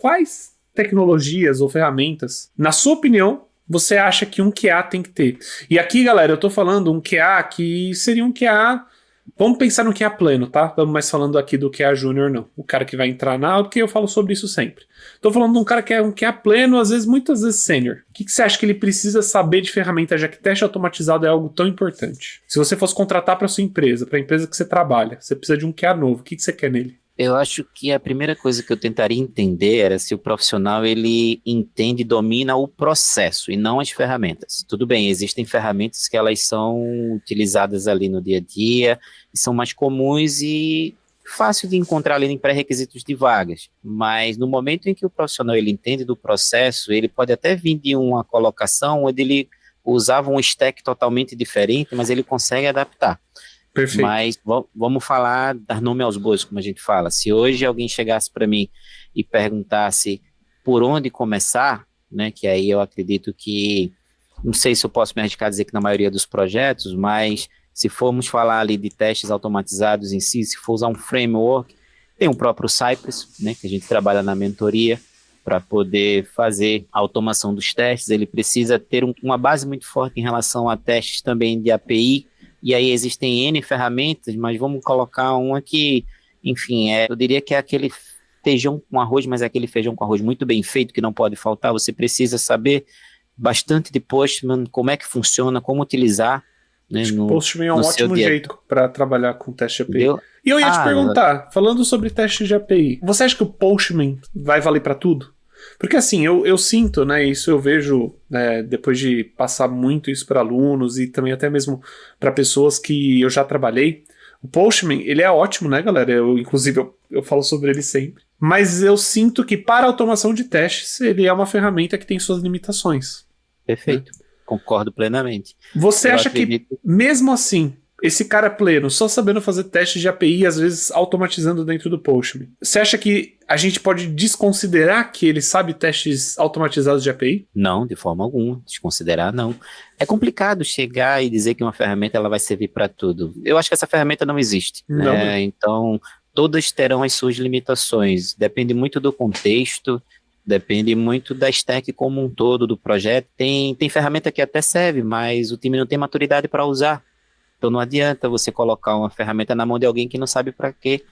quais tecnologias ou ferramentas, na sua opinião, você acha que um QA tem que ter? E aqui, galera, eu tô falando um QA que seria um QA... Vamos pensar no QA pleno, tá? Estamos mais falando aqui do QA júnior, não. O cara que vai entrar na aula, que eu falo sobre isso sempre. Tô falando de um cara que é um QA pleno, muitas vezes sênior. O que você acha que ele precisa saber de ferramenta, já que teste automatizado é algo tão importante? Se você fosse contratar para sua empresa, para a empresa que você trabalha, você precisa de um QA novo. O que você quer nele? Eu acho que a primeira coisa que eu tentaria entender era se o profissional ele entende e domina o processo e não as ferramentas. Tudo bem, existem ferramentas que elas são utilizadas ali no dia a dia e são mais comuns e fácil de encontrar ali em pré-requisitos de vagas, mas no momento em que o profissional ele entende do processo, ele pode até vir de uma colocação onde ele usava um stack totalmente diferente, mas ele consegue adaptar. Perfeito. Mas vamos falar, dar nome aos bois, como a gente fala. Se hoje alguém chegasse para mim e perguntasse por onde começar, né, que aí eu acredito que, não sei se eu posso me arriscar a dizer que na maioria dos projetos, mas se formos falar ali de testes automatizados em si, se for usar um framework, tem o próprio Cypress, né, que a gente trabalha na mentoria, para poder fazer a automação dos testes. Ele precisa ter uma base muito forte em relação a testes também de API. E aí existem N ferramentas, mas vamos colocar uma que, enfim, eu diria que é aquele feijão com arroz, mas é aquele feijão com arroz muito bem feito, que não pode faltar. Você precisa saber bastante de Postman, como é que funciona, como utilizar. Né, Postman é um ótimo jeito para trabalhar com teste de API. Entendeu? E eu ia te perguntar, falando sobre teste de API, você acha que o Postman vai valer para tudo? Porque assim, eu sinto, né, isso eu vejo, né, depois de passar muito isso para alunos e também até mesmo para pessoas que eu já trabalhei, o Postman, ele é ótimo, né, galera? Inclusive, eu falo sobre ele sempre. Mas eu sinto que para automação de testes, ele é uma ferramenta que tem suas limitações. Perfeito, né? Concordo plenamente. Você acha que, mesmo assim, esse cara pleno, só sabendo fazer testes de API, às vezes automatizando dentro do Postman, você acha que a gente pode desconsiderar que ele sabe testes automatizados de API? Não, de forma alguma. Desconsiderar, não. É complicado chegar e dizer que uma ferramenta ela vai servir para tudo. Eu acho que essa ferramenta não existe. Não. Né? Então, todas terão as suas limitações. Depende muito do contexto, depende muito da stack como um todo do projeto. Tem ferramenta que até serve, mas o time não tem maturidade para usar. Então não adianta você colocar uma ferramenta na mão de alguém que não sabe para que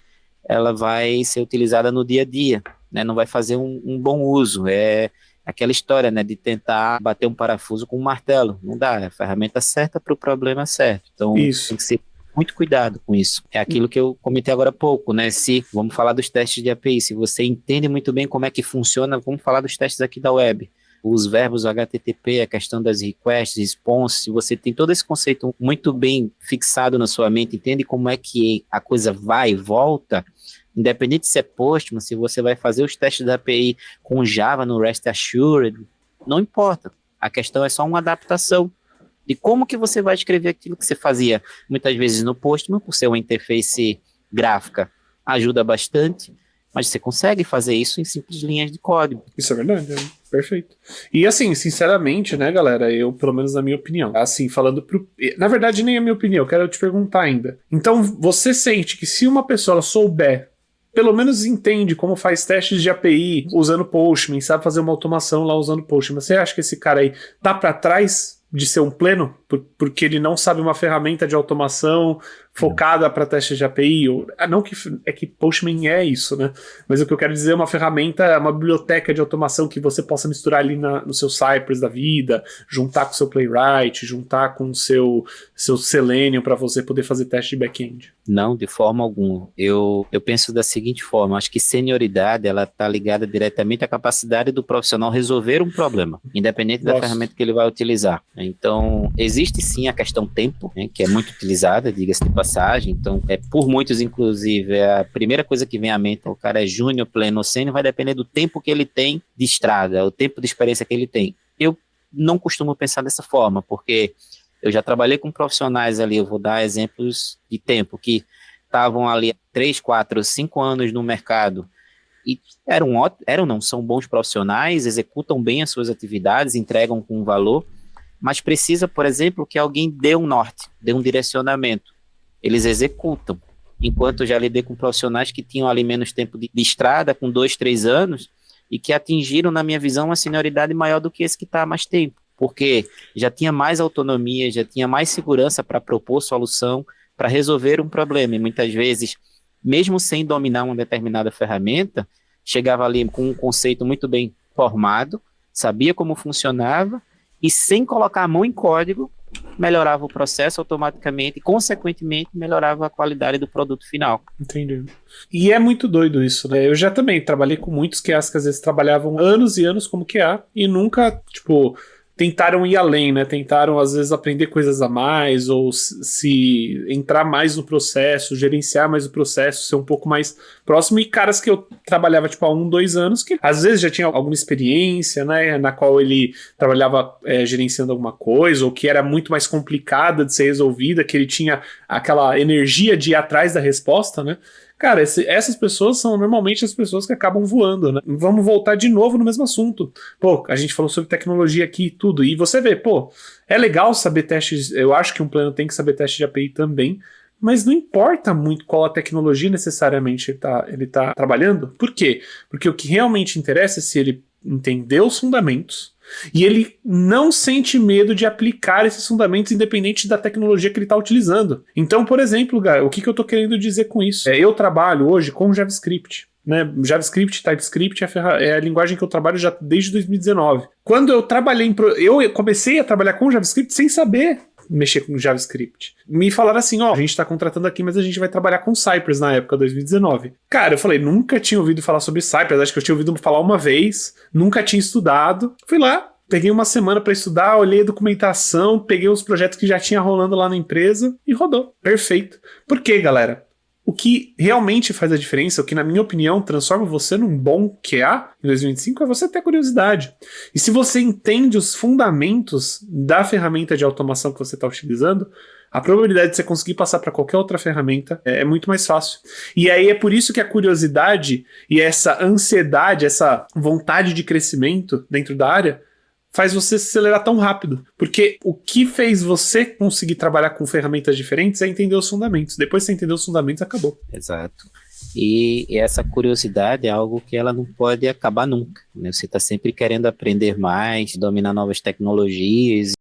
ela vai ser utilizada no dia a dia, né? Não vai fazer um bom uso. É aquela história, né, de tentar bater um parafuso com um martelo. Não dá, é a ferramenta certa para o problema certo. Então tem que ser muito cuidado com isso. É aquilo que eu comentei agora há pouco, né? Vamos falar dos testes de API, se você entende muito bem como é que funciona, vamos falar dos testes aqui da web. Os verbos HTTP, a questão das requests, response, se você tem todo esse conceito muito bem fixado na sua mente, entende como é que a coisa vai e volta, independente se é Postman, se você vai fazer os testes da API com Java no REST Assured, não importa. A questão é só uma adaptação de como que você vai escrever aquilo que você fazia muitas vezes no Postman, por ser uma interface gráfica, ajuda bastante, mas você consegue fazer isso em simples linhas de código. Isso é verdade, perfeito. E assim, sinceramente, né, galera, eu, pelo menos na minha opinião, assim, falando na verdade, nem a minha opinião, eu quero te perguntar ainda. Então, você sente que se uma pessoa souber, pelo menos entende como faz testes de API usando Postman, sabe fazer uma automação lá usando Postman, você acha que esse cara aí tá pra trás de ser um pleno? Porque ele não sabe uma ferramenta de automação focada para testes de API? Não que é que Postman é isso, né? Mas o que eu quero dizer é uma ferramenta, uma biblioteca de automação que você possa misturar ali no seu Cypress da vida, juntar com o seu Playwright, juntar com o seu Selenium para você poder fazer teste de back-end. Não, de forma alguma. Eu penso da seguinte forma, acho que senioridade ela está ligada diretamente à capacidade do profissional resolver um problema, independente da ferramenta que ele vai utilizar. Então, existe sim a questão tempo, né, que é muito utilizada, diga-se de passagem. Então, por muitos, inclusive, a primeira coisa que vem à mente, o cara é júnior, pleno ou sênior, vai depender do tempo que ele tem de estrada, o tempo de experiência que ele tem. Eu não costumo pensar dessa forma, porque eu já trabalhei com profissionais ali, eu vou dar exemplos de tempo, que estavam ali 3, 4, 5 anos no mercado, e são bons profissionais, executam bem as suas atividades, entregam com valor, mas precisa, por exemplo, que alguém dê um norte, dê um direcionamento. Eles executam. Enquanto eu já lidei com profissionais que tinham ali menos tempo de estrada, com 2, 3 anos, e que atingiram, na minha visão, uma senioridade maior do que esse que está há mais tempo, porque já tinha mais autonomia, já tinha mais segurança para propor solução, para resolver um problema, e muitas vezes, mesmo sem dominar uma determinada ferramenta, chegava ali com um conceito muito bem formado, sabia como funcionava, e sem colocar a mão em código, melhorava o processo automaticamente e, consequentemente, melhorava a qualidade do produto final. Entendi. E é muito doido isso, né? Eu já também trabalhei com muitos QAs que às vezes trabalhavam anos e anos como QA e nunca, tipo, tentaram ir além, né? Tentaram, às vezes, aprender coisas a mais ou se entrar mais no processo, gerenciar mais o processo, ser um pouco mais próximo. E caras que eu trabalhava, tipo, há 2 anos, que às vezes já tinha alguma experiência, né? Na qual ele trabalhava gerenciando alguma coisa, ou que era muito mais complicada de ser resolvida, que ele tinha aquela energia de ir atrás da resposta, né? Cara, essas pessoas são normalmente as pessoas que acabam voando, né? Vamos voltar de novo no mesmo assunto. Pô, a gente falou sobre tecnologia aqui e tudo, e você vê, pô, é legal saber testes, eu acho que um plano tem que saber teste de API também, mas não importa muito qual a tecnologia necessariamente ele tá trabalhando. Por quê? Porque o que realmente interessa é se ele entender os fundamentos, e ele não sente medo de aplicar esses fundamentos independente da tecnologia que ele está utilizando. Então, por exemplo, o que eu estou querendo dizer com isso? Eu trabalho hoje com JavaScript. Né? JavaScript, TypeScript é a linguagem que eu trabalho já desde 2019. Quando eu trabalhei eu comecei a trabalhar com JavaScript sem saber mexer com JavaScript. Me falaram assim, a gente tá contratando aqui, mas a gente vai trabalhar com Cypress na época, 2019. Cara, eu falei, nunca tinha ouvido falar sobre Cypress, acho que eu tinha ouvido falar uma vez, nunca tinha estudado. Fui lá, peguei uma semana para estudar, olhei a documentação, peguei os projetos que já tinha rolando lá na empresa e rodou. Perfeito. Por quê, galera? O que realmente faz a diferença, o que, na minha opinião, transforma você num bom QA em 2025 é você ter curiosidade. E se você entende os fundamentos da ferramenta de automação que você está utilizando, a probabilidade de você conseguir passar para qualquer outra ferramenta é muito mais fácil. E aí é por isso que a curiosidade e essa ansiedade, essa vontade de crescimento dentro da área faz você se acelerar tão rápido. Porque o que fez você conseguir trabalhar com ferramentas diferentes é entender os fundamentos. Depois que você entender os fundamentos, acabou. Exato. E essa curiosidade é algo que ela não pode acabar nunca, né? Você está sempre querendo aprender mais, dominar novas tecnologias.